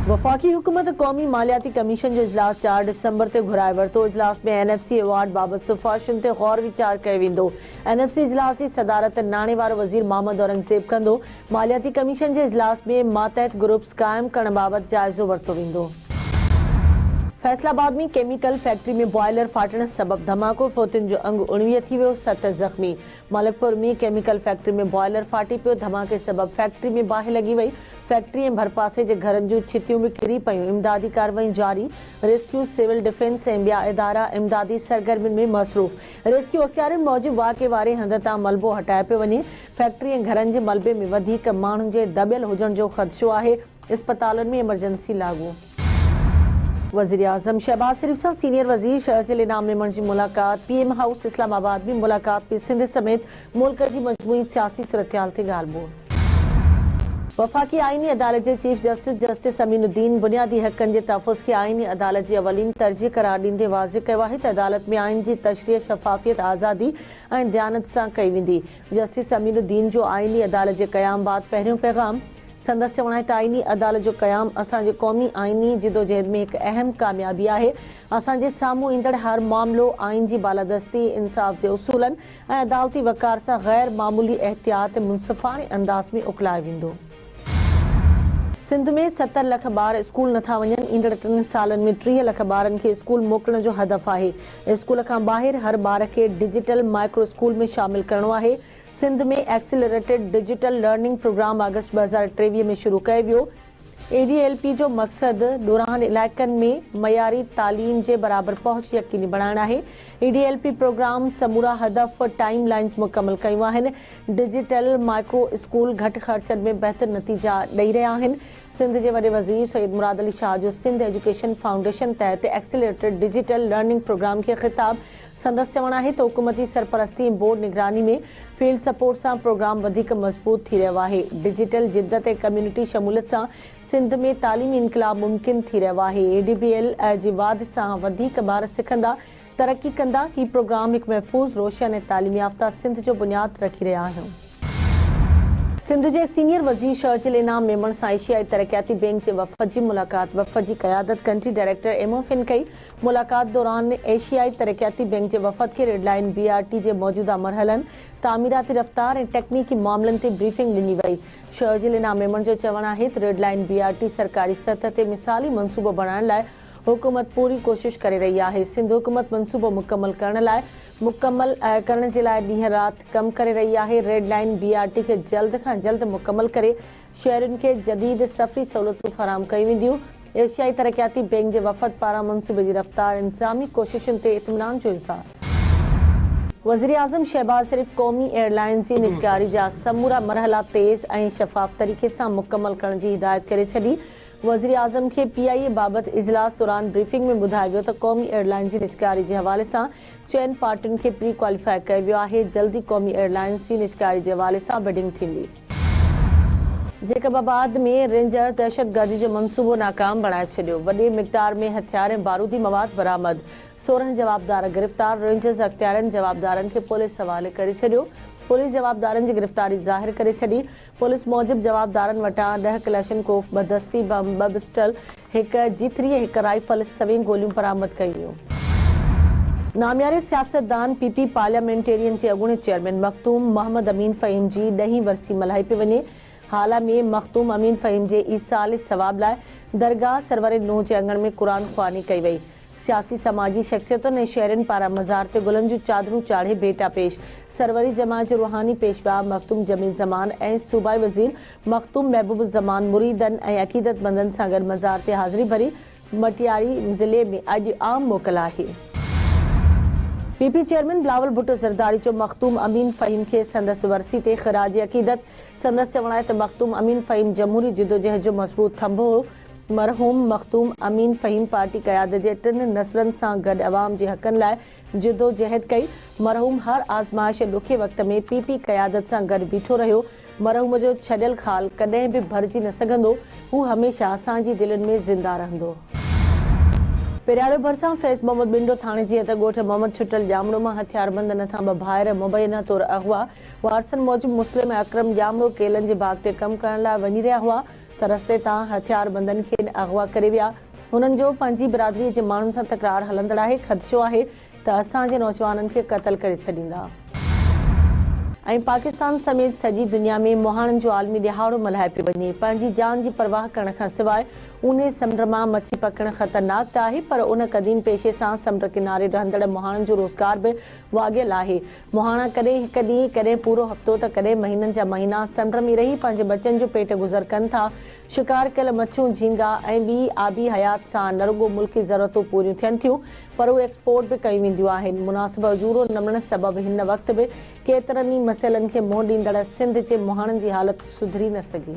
वफ़ाक़ी हुकूमत क़ौमी मालियाती कमीशन जो इजलास 4 डिसंबर ते घुराए वरितो। इजलास में NFC अवार्ड बाबति सिफ़ारिशुनि ते गौर वीचार कयो वेंदो। NFC इजलास जी सदारत नाणे वारो वज़ीर मोहम्मद औरंगज़ेब कंदो। मालियाती कमीशन जे इजलास में मातहत ग्रुप्स क़ाइमु करण बाबति जाइज़ो वरितो वेंदो। फैसलाबाद में केमिकल फैक्ट्री में बॉयलर फाटण सबब धमाको, फोतियुनि जो अंग 19 थी वियो, 7 ज़ख़्मी। मलकपुर में केमिकल फैक्ट्री में बॉयलर फाटी पियो। धमाके सबब फैक्ट्री में बाहि लगी वई। फैक्ट्री ऐं भरपासे जे घरनि जूं छितियूं बि किरी पयूं। इमदादी कार्रवाई जारी। रेस्क्यू, सिविल डिफेंस ऐं ॿिया इदारा इमदादी सरगर्मियुनि में मसरूफ़। रेस्क्यू अख़्तियारनि मूजिबि वाक़े वारे हंध तां मलबो हटाए पियो वञे। फैक्ट्री ऐं घरनि जे मलबे में वधीक माण्हुनि जे दॿियल हुजण जो ख़दशो आहे। इस्पतालुनि में इमरजेंसी लागू। वज़ीर आज़म शहबाज शरीफ सां सीनियर वज़ीर शहज़ल इनाम मेमण जी मुलाक़ात। PM हाउस इस्लामाबाद में मुलाक़ात में सिंध समेत मुल्क जी मजमूई सियासी सूरतहाल ते ॻाल्हि ॿोल। वफ़ाक़ी आइनी अदालत जे चीफ जस्टिस अमीनुद्दीन बुनियादी हक़नि जे तहफ़्फ़ुज़ खे आइनी अदालत जी अवलीन तरजीह करार ॾींदे वाज़िह कयो आहे त अदालत में आइन जी तशरीह शफ़ाफ़ियत, आज़ादी ऐं दयानत सां कई वेंदी। जस्टिस अमीनुद्दीन जो आइनी अदालत जे क़याम बाद पहिरियों पैगाम। संदसि चवण आहे त आइनी अदालत जो क़याम असांजे क़ौमी आइनी जिदोजहद में हिकु अहम कामयाबी आहे। असांजे साम्हूं ईंदड़ हर मामिलो आइन जी बालादस्ती, इंसाफ़ जे उसूलनि ऐं अदालती वक़ार सां ग़ैर मामूली एहतियात मुनसिफ़ाने अंदाज़ में उकलाए वेंदो। सिंध में 70 लख ॿार स्कूल नथा वञनि। ईंदड़ 3 सालनि में 30 लख ॿारनि खे स्कूल मोकिलण जो हदफ़ आहे। स्कूल खां ॿाहिरि हर ॿार खे डिजिटल माइक्रो स्कूल में शामिल करणो आहे। सिंध में एक्सीलरेटेड डिजिटल लर्निंग प्रोग्राम अगस्त 2023 में शुरू कयो वियो। ADLP जो मक़सदु ॾोराहनि इलाइक़नि में मयारी तालीम जे बराबर पहुच यकीनी बणाइणु आहे। ADLP प्रोग्राम समूरा हदफ़ टाइम लाइन्स मुकमल कयूं आहिनि। डिजिटल माइक्रो स्कूल घटि ख़र्चनि में बहितर नतीजा ॾेई रहिया आहिनि। सिंध जे वॾे वज़ीर सैयद मुराद अली शाह जो सिंध एजुकेशन फाउंडेशन तहत एक्सीलरेटेड डिजिटल लर्निंग प्रोग्राम खे ख़िताब। संदसि चवण आहे त हुकूमती सरपरस्ती ऐं बोर्ड निगरानी में फील्ड सपोर्ट सां प्रोग्राम वधीक मज़बूत थी रहियो आहे। डिजिटल जिद्दत ऐं कम्यूनिटी शमूलियत सां सिंध में तालीमी इनक़लाब मुमकिन थी रहियो आहे। ADBL जी वाध सां वधीक ॿार सिखंदा, तरक़ी कंदा। हीउ प्रोग्राम हिकु महफ़ूज़, रोशन ऐं तालीमी याफ़्ता सिंध जो बुनियादु रखी रहिया आहियूं। सिंध जे सीनियर वज़ीर शहज़ल इनाम मेमण सां एशियाई तरक़ियाती बैंक जे वफ़द जी मुलाक़ात। वफ़द जी क़यादत कंट्री डायरेक्टर एमोफिन कई। मुलाक़ात दौरान एशियाई तरक़ियाती बैंक जे वफ़द खे रेडलाइन BRT जे मौजूदा मरहलनि, तामीराती रफ़्तार ऐं तकनीकी मामलनि ते ब्रीफिंग ॾिनी वई। शहज़ल इनाम मेमण जो चवणु आहे त रेडलाइन BRT सरकारी सतह ते मिसाली मनसूबो बणाइण लाइ हुकूमत पूरी कोशिश करे रही आहे। सिंध हुकूमत मनसूबो मुकमल करण जे लाइ ॾींहं राति कमु करे रही आहे। रेड लाइन BRT खे जल्द खां जल्द मुकमल करे शहरुनि खे जदीद सफ़री सहूलियतूं फ़राहम कई वेंदियूं। एशियाई तरक़ियाती बैंक जे वफ़द पारां मनसूबे जी रफ़्तार इंतज़ामी कोशिशुनि ते इत्मीनान जो इज़हार। वज़ीर आज़म शहबाज शरीफ क़ौमी एयरलाइंस जी निजकारी जा समूरा मरहला तेज़ ऐं शफ़ाफ़ तरीक़े सां मुकमल करण जी हिदायत करे छॾी। वज़ीर आज़म खे PIA बाबति इजलास दौरान ब्रीफिंग में ॿुधायो वियो त क़ौमी एयरलाइन जी निजकारी जे हवाले सां चइनि पार्टियुनि खे प्री क्वालिफाई कयो वियो आहे। जल्दी क़ौमी एयरलाइंस जी निजकारी जे हवाले सां बिडिंग थींदी। जेकबाबाद में रेंजर दहशतगर्दी जो मनसूबो नाकाम बणाए छॾियो। वॾे मिक़दार में हथियार ऐं बारूदी मवाद बरामद। 16 जवाबदार गिरफ़्तार। रेंजर्स अख़्तियारनि जवाबदारनि खे पुलिस हवाले करे छॾियो। पुलिस जवाबदारनि जी गिरफ़्तारी ज़ाहिर करे छॾी। पुलिस मूजिबि जवाबदारनि वटां 10 क्लैशनकोफ, 2 दस्ती बम, 2 पिस्टल, 1 G3, 1 राइफल, 7 गोलियूं बरामद कयूं वियूं। नामियारे सियासतदान PP पार्लियामेंटेरियन जे अॻूणे चेयरमैन मखदूम मोहम्मद अमीन फ़हीम जी 10हीं वरसी मल्हाई पई वञे। हाल में मखदूम अमीन फ़हीम जे ईसाल सवाब लाइ दरगाह सरवर नूह जे अंगण में क़ुरान ख़्वानी कई वई। सियासी समाजी शख़्सियतुनि ऐं शहरनि पारां मज़ार ते गुलनि जूं चादरूं चाढ़े भेटा पेश। सरवरी जमात जो रूहानी पेशवा मखदूम जमील ज़मान ऐं सूबाई वज़ीर मखदूम महबूब ज़मान मुरीदनि ऐं अक़ीदतमंदनि सां गॾु मज़ार ते हाज़िरी भरी। मटियारी ज़िले में अॼु आम मोकल आहे। PP चेयरमैन बिलावल भुट्टो ज़रदारी जो मखदूम अमीन फ़हीम खे संदसि वरसी ते ख़िराज अक़ीदत। संदसि चवण आहे त मखदूम अमीन फ़हीम जमहूरी जिदोजहद जो मज़बूत थंभो हो। मरहूम मखदूम अमीन फ़हीम पार्टी क़यादत जे 3 नस्लनि सां गॾु अवाम जे हक़नि लाइ जिदोजहद कई। मरहूम हर आज़माइश ॾुखे वक़्त में PP क़यादत सां गॾु बीठो रहियो। मरहूम जो छॾियल ख़ाल कॾहिं बि भरिजी न सघंदो। हू हमेशह असांजी दिलनि में ज़िंदा रहंदो। पेरियारो भरिसां फैज़ मोहम्मद बिंडो थाणे जी हथ ॻोठ मोहम्मद छुटल जामड़ो मां हथियारबंद नथा 2 भाइर मुबैना तौरु अगवा। वारसनि मूजिबि मुस्लिम अकरम जामड़ो केलनि जे बाग ते कमु करण लाइ वञी रहिया हुआ। त रस्ते तां हथियारबंदनि खे अगवा करे विया। हुननि जो पंहिंजी बिरादरीअ जे माण्हुनि सां तकरार हलंदड़ आहे। ख़दशो आहे त असांजे नौजवाननि खे क़त्ल करे छॾींदा। ऐं पाकिस्तान समेत सॼी दुनिया में मुहाणनि जो आलमी ॾिहाड़ो मल्हाए पियो वञे। पंहिंजी जान जी परवाह करण खां सवाइ उने समुंड मां मछी पकड़णु ख़तरनाक त आहे, पर उन क़दीम पेशे सां समुंड किनारे रहंदड़ मुहाणनि जो रोज़गार बि वाॻियल आहे। मुहाणा कॾहिं हिकु ॾींहुं, कॾहिं पूरो हफ़्तो त कॾहिं महीननि जा महीना समुंड में रही पंहिंजे बचनि जो पेट गुज़र कनि था। शिकार कयल मच्छियूं, झींगा ऐं ॿी आबी हयात सां न रुॻो मुल्की ज़रूरतूं पूरियूं थियनि थियूं, पर उहे एक्सपोर्ट बि कयूं वेंदियूं आहिनि। मुनासिब उजूरो न मिलण सबबि हिन वक़्तु बि केतिरनि ई मसइलनि खे मुंहुं ॾींदड़ सिंध जे मुहाणनि जी हालत सुधरी न सघी।